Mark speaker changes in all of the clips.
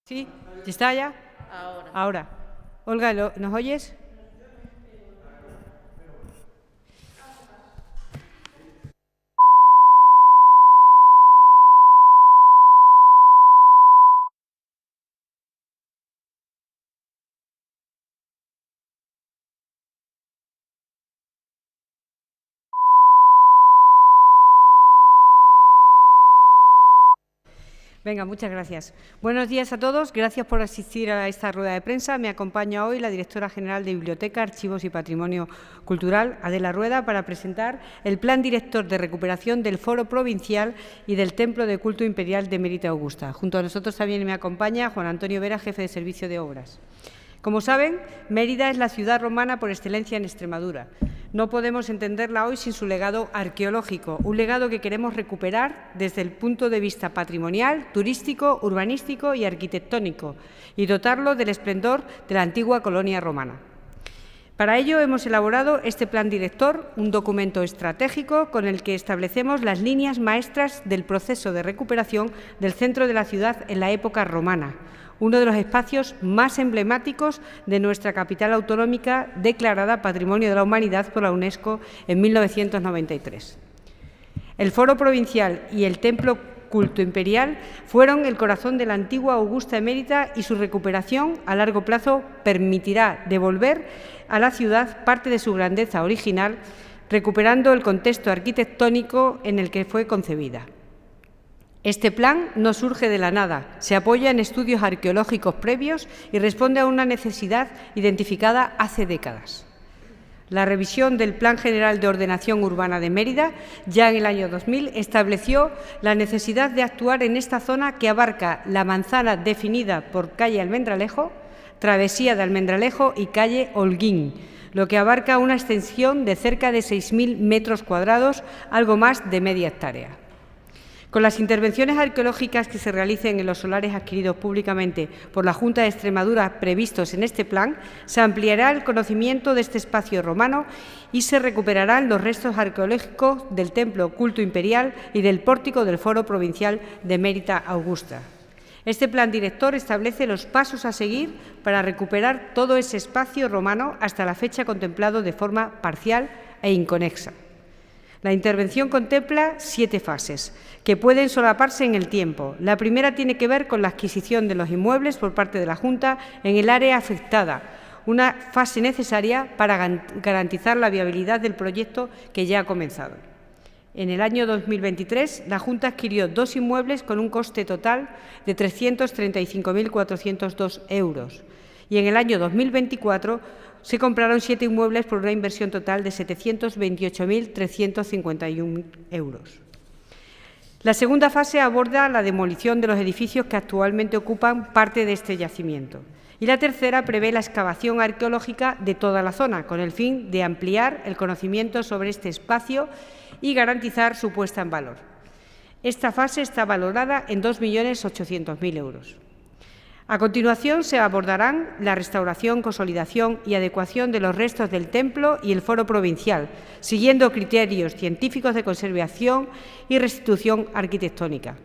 Speaker 1: ¿Sí? ¿Está ya? Ahora. Olga, ¿nos oyes? Venga, muchas gracias. Buenos días a todos. Gracias por asistir a esta rueda de prensa. Me acompaña hoy la directora general de Biblioteca, Archivos y Patrimonio Cultural, Adela Rueda, para presentar el Plan Director de Recuperación del Foro Provincial y del Templo de Culto Imperial de Mérida Augusta. Junto a nosotros también me acompaña Juan Antonio Vera, jefe de Servicio de Obras. Como saben, Mérida es la ciudad romana por excelencia en Extremadura. No podemos entenderla hoy sin su legado arqueológico, un legado que queremos recuperar desde el punto de vista patrimonial, turístico, urbanístico y arquitectónico, y dotarlo del esplendor de la antigua colonia romana. Para ello hemos elaborado este Plan Director, un documento estratégico con el que establecemos las líneas maestras del proceso de recuperación del centro de la ciudad en la época romana, uno de los espacios más emblemáticos de nuestra capital autonómica, declarada Patrimonio de la Humanidad por la UNESCO en 1993. El Foro Provincial y el Templo Culto Imperial fueron el corazón de la antigua Augusta Emérita y su recuperación a largo plazo permitirá devolver a la ciudad parte de su grandeza original, recuperando el contexto arquitectónico en el que fue concebida. Este plan no surge de la nada, se apoya en estudios arqueológicos previos y responde a una necesidad identificada hace décadas. La revisión del Plan General de Ordenación Urbana de Mérida, ya en el año 2000, estableció la necesidad de actuar en esta zona que abarca la manzana definida por calle Almendralejo, travesía de Almendralejo y calle Holguín, lo que abarca una extensión de cerca de 6.000 metros cuadrados, algo más de media hectárea. Con las intervenciones arqueológicas que se realicen en los solares adquiridos públicamente por la Junta de Extremadura previstos en este plan, se ampliará el conocimiento de este espacio romano y se recuperarán los restos arqueológicos del Templo Culto Imperial y del pórtico del Foro Provincial de Mérida Augusta. Este plan director establece los pasos a seguir para recuperar todo ese espacio romano hasta la fecha contemplado de forma parcial e inconexa. La intervención contempla 7 fases, que pueden solaparse en el tiempo. La primera tiene que ver con la adquisición de los inmuebles por parte de la Junta en el área afectada, una fase necesaria para garantizar la viabilidad del proyecto que ya ha comenzado. En el año 2023, la Junta adquirió 2 inmuebles con un coste total de 335.402 euros y en el año 2024 se compraron 7 inmuebles por una inversión total de 728.351 euros. La segunda fase aborda la demolición de los edificios que actualmente ocupan parte de este yacimiento. Y la tercera prevé la excavación arqueológica de toda la zona, con el fin de ampliar el conocimiento sobre este espacio y garantizar su puesta en valor. Esta fase está valorada en 2.800.000 euros. A continuación se abordarán la restauración, consolidación y adecuación de los restos del templo y el foro provincial, siguiendo criterios científicos de conservación y restitución arquitectónica.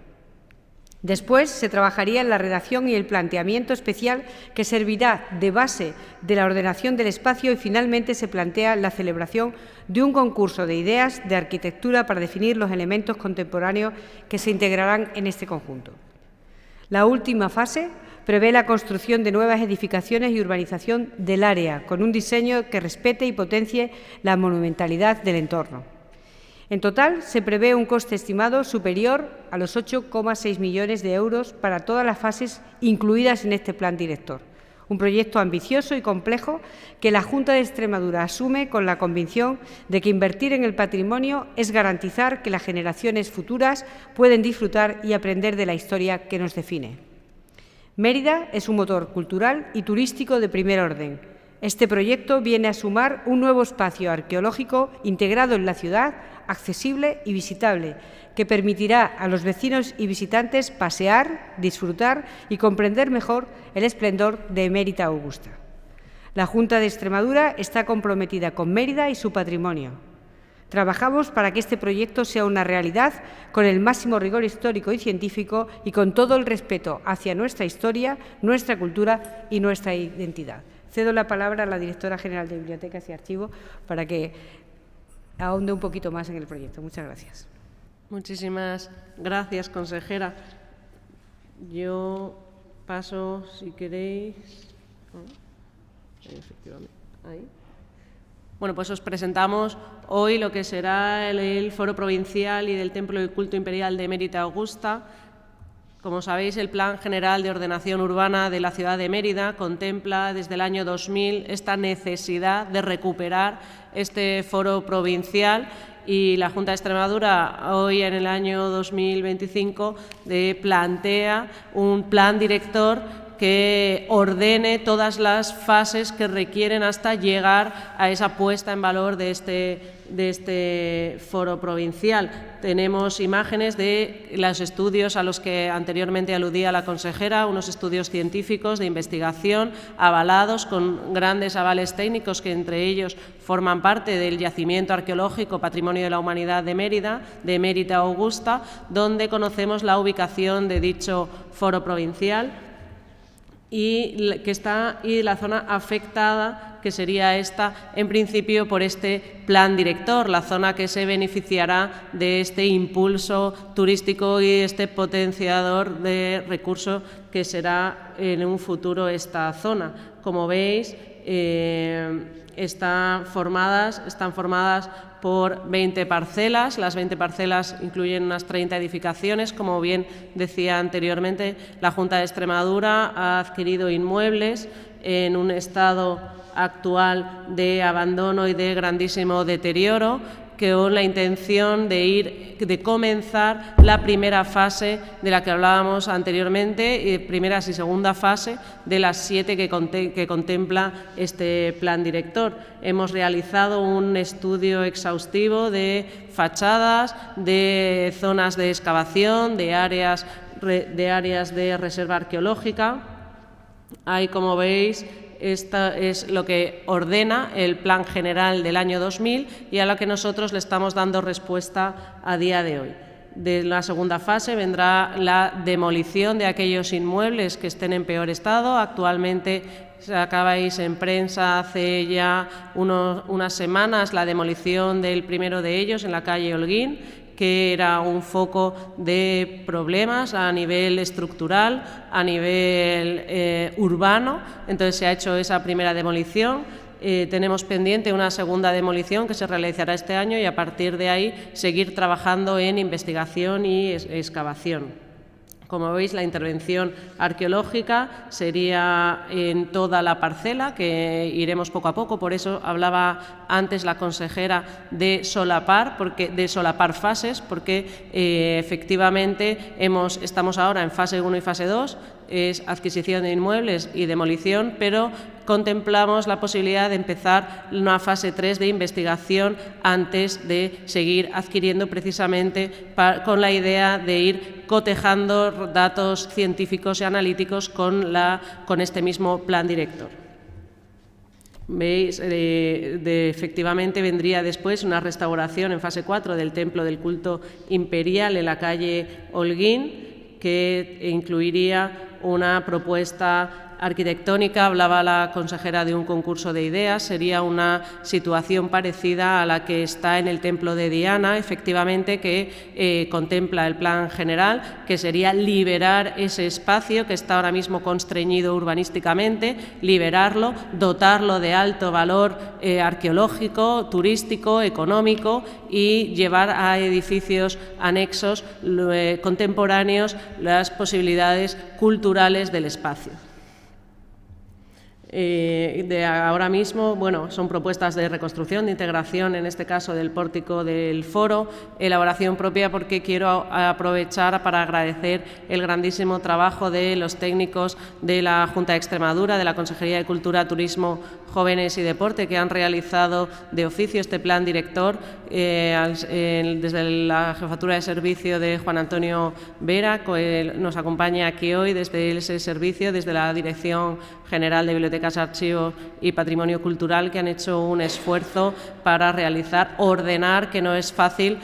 Speaker 1: Después se trabajaría en la redacción y el planteamiento especial que servirá de base de la ordenación del espacio y finalmente se plantea la celebración de un concurso de ideas de arquitectura para definir los elementos contemporáneos que se integrarán en este conjunto. La última fase prevé la construcción de nuevas edificaciones y urbanización del área, con un diseño que respete y potencie la monumentalidad del entorno. En total, se prevé un coste estimado superior a los 8,6 millones de euros para todas las fases incluidas en este plan director. Un proyecto ambicioso y complejo que la Junta de Extremadura asume con la convicción de que invertir en el patrimonio es garantizar que las generaciones futuras pueden disfrutar y aprender de la historia que nos define. Mérida es un motor cultural y turístico de primer orden. Este proyecto viene a sumar un nuevo espacio arqueológico integrado en la ciudad, accesible y visitable, que permitirá a los vecinos y visitantes pasear, disfrutar y comprender mejor el esplendor de Mérida Augusta. La Junta de Extremadura está comprometida con Mérida y su patrimonio. Trabajamos para que este proyecto sea una realidad con el máximo rigor histórico y científico y con todo el respeto hacia nuestra historia, nuestra cultura y nuestra identidad. Cedo la palabra a la Directora General de Bibliotecas y Archivos para que ahonde un poquito más en el proyecto. Muchas gracias.
Speaker 2: Muchísimas gracias, consejera. Yo paso, si queréis. Efectivamente, ahí. Bueno, pues os presentamos hoy lo que será el Foro Provincial y del Templo del Culto Imperial de Mérida Augusta. Como sabéis, el Plan General de Ordenación Urbana de la ciudad de Mérida contempla desde el año 2000 esta necesidad de recuperar este foro provincial y la Junta de Extremadura hoy en el año 2025 plantea un plan director que ordene todas las fases que requieren hasta llegar a esa puesta en valor de este foro provincial. Tenemos imágenes de los estudios a los que anteriormente aludía la consejera, unos estudios científicos de investigación avalados con grandes avales técnicos que entre ellos forman parte del yacimiento arqueológico Patrimonio de la Humanidad de Mérida Augusta, donde conocemos la ubicación de dicho foro provincial y la zona afectada, que sería esta, en principio, por este plan director, la zona que se beneficiará de este impulso turístico y este potenciador de recursos que será en un futuro esta zona. Como veis, están formadas por 20 parcelas. Las 20 parcelas incluyen unas 30 edificaciones. Como bien decía anteriormente, la Junta de Extremadura ha adquirido inmuebles en un estado actual de abandono y de grandísimo deterioro, con la intención de comenzar la primera fase de la que hablábamos anteriormente, primeras y segunda fase de las 7 que contempla este plan director. Hemos realizado un estudio exhaustivo de fachadas, de zonas de excavación, de áreas de reserva arqueológica. Ahí, como veis, esta es lo que ordena el Plan General del año 2000 y a lo que nosotros le estamos dando respuesta a día de hoy. De la segunda fase vendrá la demolición de aquellos inmuebles que estén en peor estado. Actualmente acabáis en prensa hace ya unas semanas la demolición del primero de ellos en la calle Holguín, que era un foco de problemas a nivel estructural, a nivel urbano. Entonces se ha hecho esa primera demolición. Tenemos pendiente una segunda demolición que se realizará este año y a partir de ahí seguir trabajando en investigación y excavación. Como veis, la intervención arqueológica sería en toda la parcela, que iremos poco a poco. Por eso hablaba antes la consejera de solapar fases, porque efectivamente estamos ahora en fase 1 y fase 2, es adquisición de inmuebles y demolición, pero contemplamos la posibilidad de empezar una fase 3 de investigación antes de seguir adquiriendo, precisamente con la idea de ir cotejando datos científicos y analíticos con este mismo plan director. Veis, efectivamente vendría después una restauración en fase 4 del Templo del Culto Imperial en la calle Holguín, que incluiría una propuesta arquitectónica. Hablaba la consejera de un concurso de ideas. Sería una situación parecida a la que está en el Templo de Diana, efectivamente, que contempla el plan general, que sería liberar ese espacio que está ahora mismo constreñido urbanísticamente, liberarlo, dotarlo de alto valor arqueológico, turístico, económico y llevar a edificios anexos contemporáneos las posibilidades culturales del espacio. Ahora mismo, son propuestas de reconstrucción, de integración, en este caso del pórtico del foro, elaboración propia, porque quiero aprovechar para agradecer el grandísimo trabajo de los técnicos de la Junta de Extremadura, de la Consejería de Cultura, Turismo, Jóvenes y Deporte, que han realizado de oficio este plan director desde la Jefatura de Servicio de Juan Antonio Vera, que nos acompaña aquí hoy desde ese servicio, desde la Dirección General de Bibliotecas Bibliotecas, Archivos y Patrimonio Cultural, que han hecho un esfuerzo para ordenar, que no es fácil,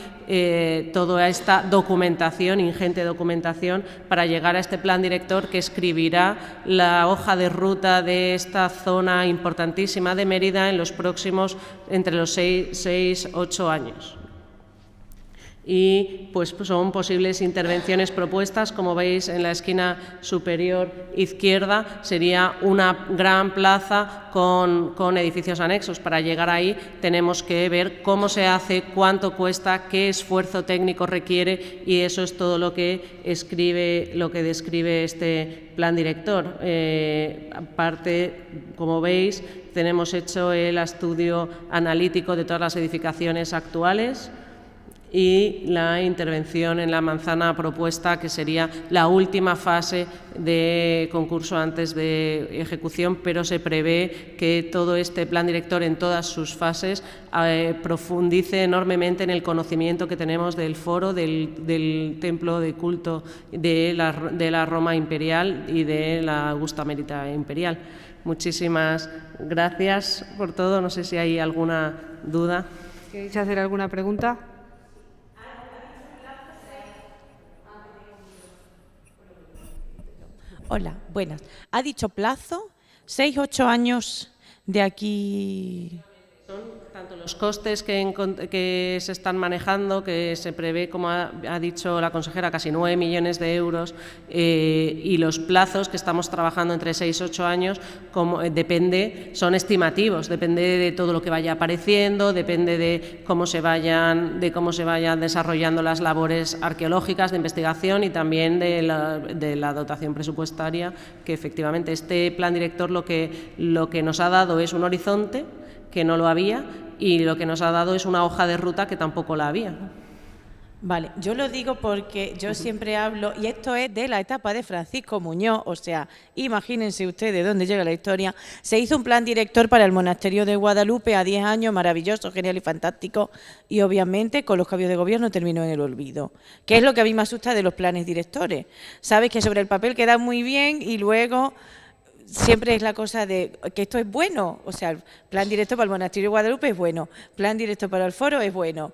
Speaker 2: toda esta documentación, ingente documentación, para llegar a este plan director que escribirá la hoja de ruta de esta zona importantísima de Mérida en los próximos, entre los 6-8 años. Y pues son posibles intervenciones propuestas, como veis en la esquina superior izquierda, sería una gran plaza con edificios anexos. Para llegar ahí tenemos que ver cómo se hace, cuánto cuesta, qué esfuerzo técnico requiere, y eso es todo lo que describe este plan director. Aparte, como veis, tenemos hecho el estudio analítico de todas las edificaciones actuales y la intervención en la manzana propuesta, que sería la última fase de concurso antes de ejecución, pero se prevé que todo este plan director en todas sus fases profundice enormemente en el conocimiento que tenemos del foro, del templo de culto de la Roma imperial y de la Augusta Mérida imperial. Muchísimas gracias por todo. No sé si hay alguna duda.
Speaker 1: ¿Queréis hacer alguna pregunta?
Speaker 3: Hola, buenas. ¿Ha dicho plazo? 6-8 años de aquí.
Speaker 2: Son tanto los costes que se están manejando, que se prevé, como ha dicho la consejera, casi 9 millones de euros, y los plazos que estamos trabajando entre 6-8 años, son estimativos, depende de todo lo que vaya apareciendo, depende de cómo se vayan desarrollando las labores arqueológicas de investigación y también de la dotación presupuestaria, que efectivamente este plan director lo que nos ha dado es un horizonte que no lo había, y lo que nos ha dado es una hoja de ruta que tampoco la había.
Speaker 3: Vale, yo lo digo porque yo siempre hablo, y esto es de la etapa de Francisco Muñoz, o sea, imagínense ustedes de dónde llega la historia. Se hizo un plan director para el monasterio de Guadalupe a 10 años, maravilloso, genial y fantástico, y obviamente con los cambios de gobierno terminó en el olvido. ¿Qué es lo que a mí me asusta de los planes directores? Sabes que sobre el papel queda muy bien y luego siempre es la cosa de que esto es bueno, o sea, el plan directo para el monasterio de Guadalupe es bueno, plan directo para el foro es bueno.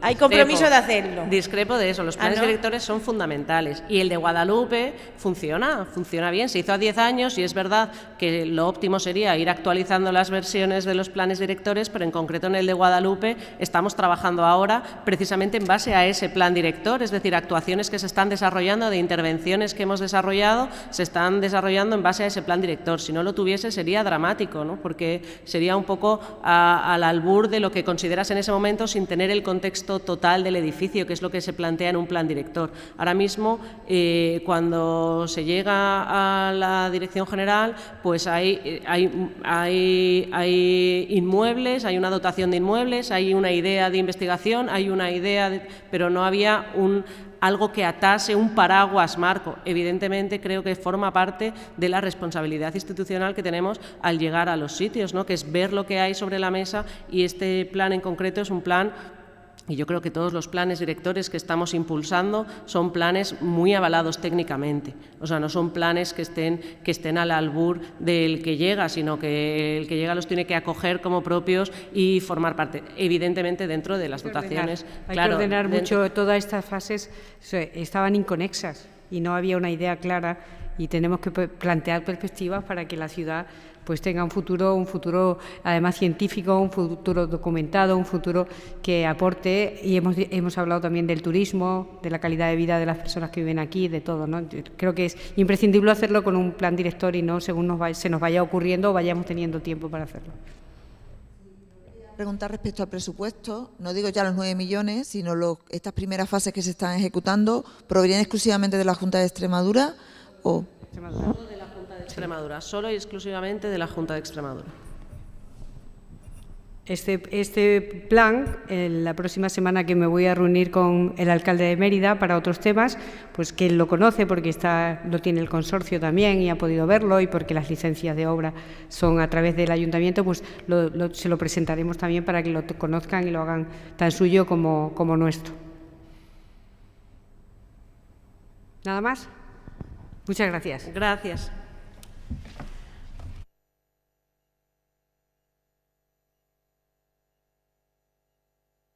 Speaker 3: Hay compromiso de hacerlo.
Speaker 2: Discrepo de eso, los planes directores son fundamentales, y el de Guadalupe funciona bien, se hizo a 10 años y es verdad que lo óptimo sería ir actualizando las versiones de los planes directores, pero en concreto en el de Guadalupe estamos trabajando ahora precisamente en base a ese plan director, es decir, actuaciones que se están desarrollando, de intervenciones que hemos desarrollado, se están desarrollando en base a ese plan director. Si no lo tuviese sería dramático, ¿no? Porque sería un poco al albur de lo que consideras en ese momento sin tener el contexto total del edificio, que es lo que se plantea en un plan director. Ahora mismo, cuando se llega a la dirección general, pues hay inmuebles, hay una dotación de inmuebles, hay una idea de investigación, hay una idea pero no había algo que atase, un paraguas marco. Evidentemente creo que forma parte de la responsabilidad institucional que tenemos al llegar a los sitios, ¿no? Que es ver lo que hay sobre la mesa, y este plan en concreto es un plan. Y yo creo que todos los planes directores que estamos impulsando son planes muy avalados técnicamente. O sea, no son planes que estén al albur del que llega, sino que el que llega los tiene que acoger como propios y formar parte, evidentemente, dentro de las dotaciones.
Speaker 1: Hay que ordenar mucho. Todas estas fases estaban inconexas y no había una idea clara, y tenemos que plantear perspectivas para que la ciudad pues tenga un futuro además científico, un futuro documentado, un futuro que aporte, y hemos hablado también del turismo, de la calidad de vida de las personas que viven aquí, de todo, ¿no? Yo creo que es imprescindible hacerlo con un plan director y no según se nos vaya ocurriendo o vayamos teniendo tiempo para hacerlo.
Speaker 4: Preguntar respecto al presupuesto, no digo ya los 9 millones, sino estas primeras fases que se están ejecutando, ¿provienen exclusivamente de la Junta de Extremadura o...?
Speaker 2: Extremadura, solo y exclusivamente de la Junta de Extremadura.
Speaker 1: Este plan, la próxima semana que me voy a reunir con el alcalde de Mérida para otros temas, pues que él lo conoce porque lo tiene el consorcio también y ha podido verlo, y porque las licencias de obra son a través del ayuntamiento, pues se lo presentaremos también para que lo conozcan y lo hagan tan suyo como nuestro. ¿Nada más? Muchas gracias.
Speaker 2: Gracias.